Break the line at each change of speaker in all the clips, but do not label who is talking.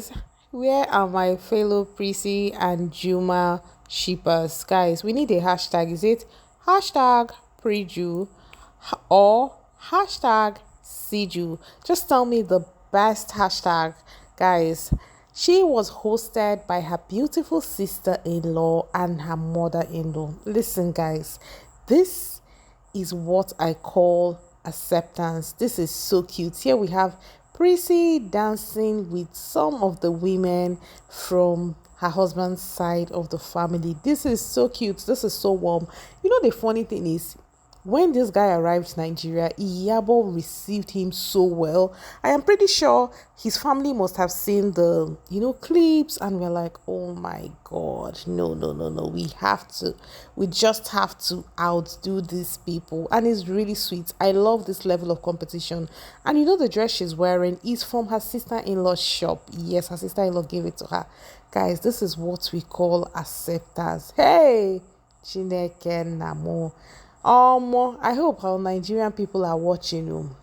guys, where are my fellow Priscy and Juma shippers? Guys, we need a hashtag. Is it hashtag Preju or hashtag Siju? Just tell me the best hashtag, guys. She was hosted by her beautiful sister-in-law and her mother-in-law. Listen, guys, this is what I call acceptance. This is so cute. Here we have Priscy dancing with some of the women from her husband's side of the family. This is so cute. This is so warm. You know, the funny thing is, when this guy arrived to Nigeria, Iyabo received him so well. I am pretty sure his family must have seen the, clips, and we're like, oh my God, no. We just have to outdo these people. And it's really sweet. I love this level of competition. And the dress she's wearing is from her sister-in-law's shop. Yes, her sister-in-law gave it to her. Guys, this is what we call acceptance. Hey, Chineke Namo. I hope our Nigerian people are watching.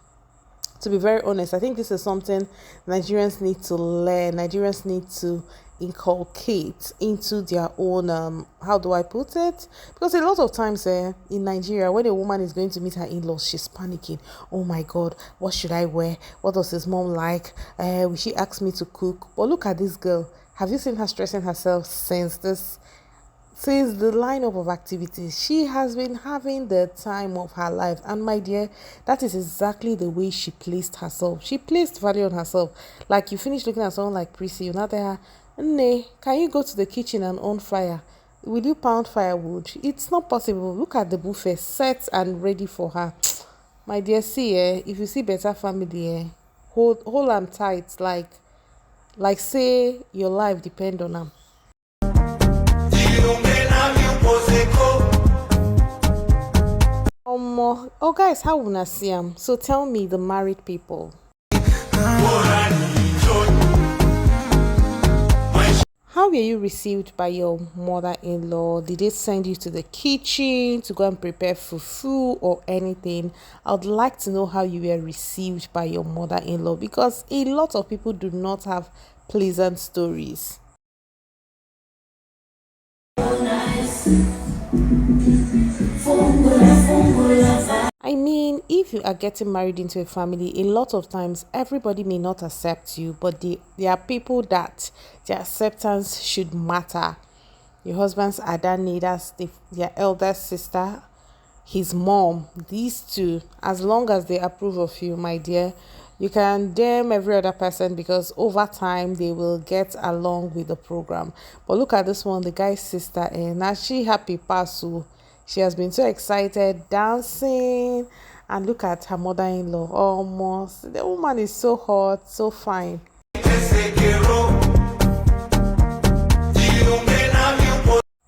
To be very honest, I think this is something Nigerians need to learn. Nigerians need to inculcate into their own, how do I put it? Because a lot of times in Nigeria, when a woman is going to meet her in-laws, she's panicking. Oh my God, what should I wear? What does his mom like? Will she ask me to cook? But look at this girl. Have you seen her stressing herself since the lineup of activities? She has been having the time of her life, and my dear, that is exactly the way she placed herself. She placed value on herself. Like, you finish looking at someone like Priscy, you now tell her, "Nne, can you go to the kitchen and on fire? Will you pound firewood?" It's not possible. Look at the buffet set and ready for her. My dear, see, if you see better family, hold them tight, like say your life depend on them. Oh guys, how una see am? So tell me, the married people, how were you received by your mother-in-law? Did they send you to the kitchen to go and prepare fufu or anything? I would like to know how you were received by your mother-in-law, because a lot of people do not have pleasant stories. I mean, if you are getting married into a family, a lot of times everybody may not accept you, but there are people that their acceptance should matter. Your husband's other neighbors, their elder sister, his mom, these two, as long as they approve of you, my dear, you can damn every other person, because over time they will get along with the program. But look at this one, the guy's sister, and now she happy pasu. She has been so excited, dancing, and look at her mother-in-law. Almost, the woman is so hot, so fine.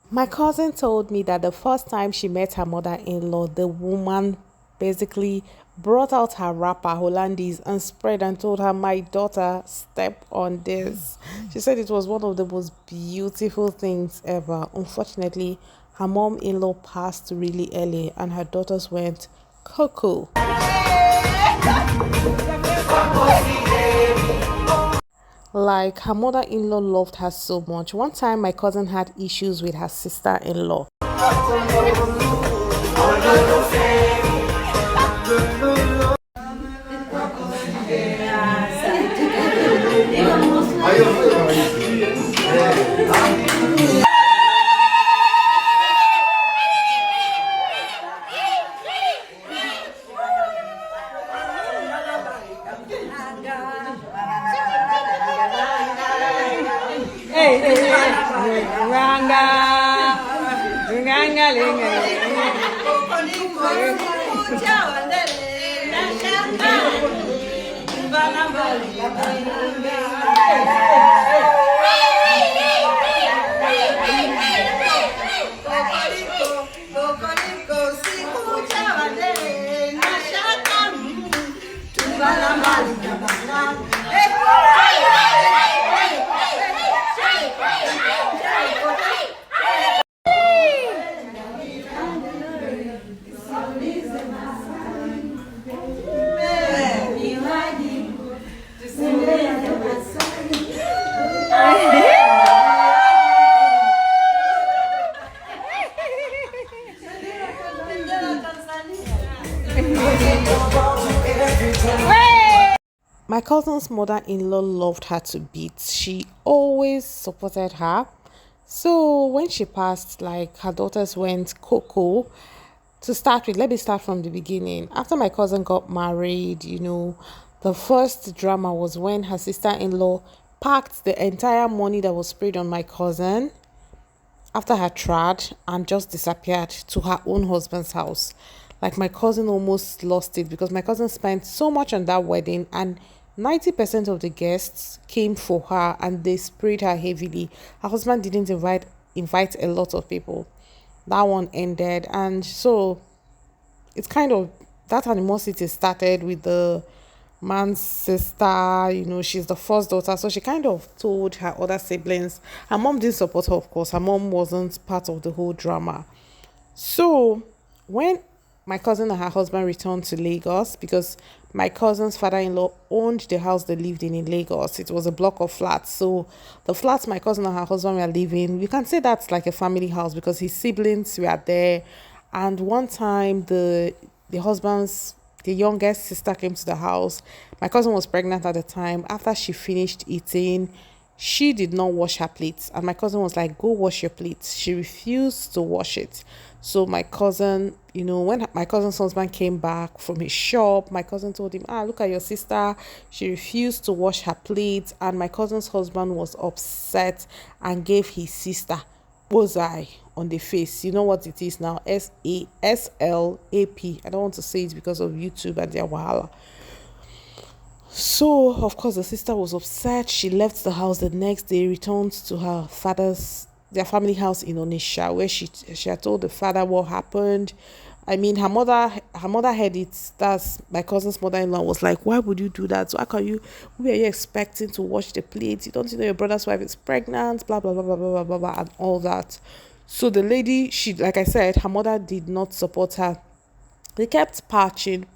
My cousin told me that the first time she met her mother-in-law, the woman basically brought out her wrapper, Hollandaise, and spread and told her, "My daughter, step on this." She said it was one of the most beautiful things ever. Unfortunately, her mom-in-law passed really early and her daughters went cuckoo. Like, her mother-in-law loved her so much. One time my cousin had issues with her sister-in-law. My cousin's mother-in-law loved her to bits. She always supported her. So when she passed, like her daughters went Coco. To start with, let me start from the beginning. After my cousin got married, the first drama was when her sister-in-law packed the entire money that was sprayed on my cousin after her trad and just disappeared to her own husband's house. Like my cousin almost lost it because my cousin spent so much on that wedding, and 90% of the guests came for her and they sprayed her heavily. Her husband didn't invite a lot of people. That one ended, and so it's kind of that animosity started with the man's sister. She's the first daughter, so she kind of told her other siblings. Her mom didn't support her, of course. Her mom wasn't part of the whole drama. So when my cousin and her husband returned to Lagos, because my cousin's father-in-law owned the house they lived in Lagos. It was a block of flats. So the flats my cousin and her husband were living, you can say that's like a family house because his siblings were there. And one time the youngest sister came to the house. My cousin was pregnant at the time. After she finished eating, she did not wash her plates. And my cousin was like, go wash your plates. She refused to wash it. So my cousin, when my cousin's husband came back from his shop, my cousin told him, look at your sister. She refused to wash her plates. And my cousin's husband was upset and gave his sister bullseye on the face. You know what it is now? SASLAP. I don't want to say it because of YouTube and their wahala. So, of course, the sister was upset. She left the house the next day, returned to their family house in Onisha, where she had told the father what happened. I mean, her mother heard it. That's my cousin's mother-in-law was like, why would you do that? So who are you expecting to wash the plates? You don't know your brother's wife is pregnant, blah, blah, blah, blah, blah, blah, blah, and all that. So the lady, like I said, her mother did not support her. They kept patching.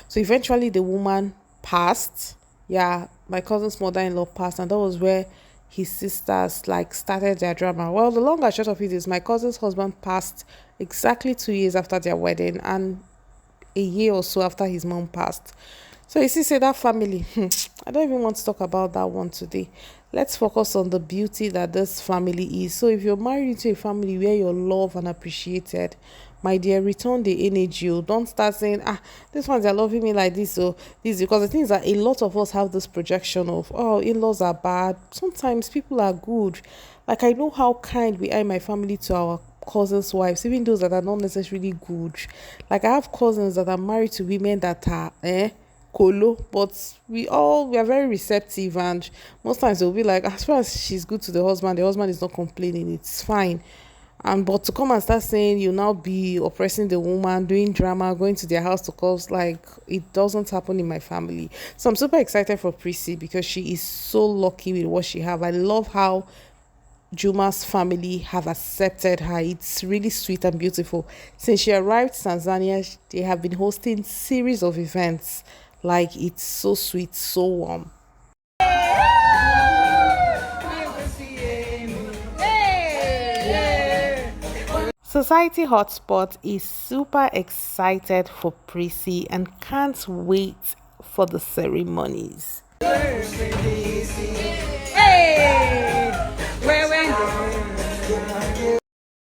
So eventually the woman passed. Yeah, my cousin's mother-in-law passed, and that was where his sisters started their drama. Well, the long and short of it is my cousin's husband passed exactly 2 years after their wedding and a year or so after his mom passed. So you see, say that family, I don't even want to talk about that one today. Let's focus on the beauty that this family is. So if you're married into a family where you're loved and appreciated, my dear, return the energy. Don't start saying, this ones are loving me like this or this, because the thing is that a lot of us have this projection of, in-laws are bad. Sometimes people are good. Like, I know how kind we are in my family to our cousins' wives, even those that are not necessarily good. Like, I have cousins that are married to women that are colo, but we are very receptive, and most times they'll be like, as far as she's good to the husband is not complaining, it's fine. And but to come and start saying you now be oppressing the woman, doing drama, going to their house to cause, like, it doesn't happen in my family. So I'm super excited for Priscy because she is so lucky with what she have. I love how JUMA'S family have accepted her. It's really sweet and beautiful. Since she arrived in Tanzania, they have been hosting series of events. Like, it's so sweet, so warm. Society Hotspot is super excited for Priscy and can't wait for the ceremonies.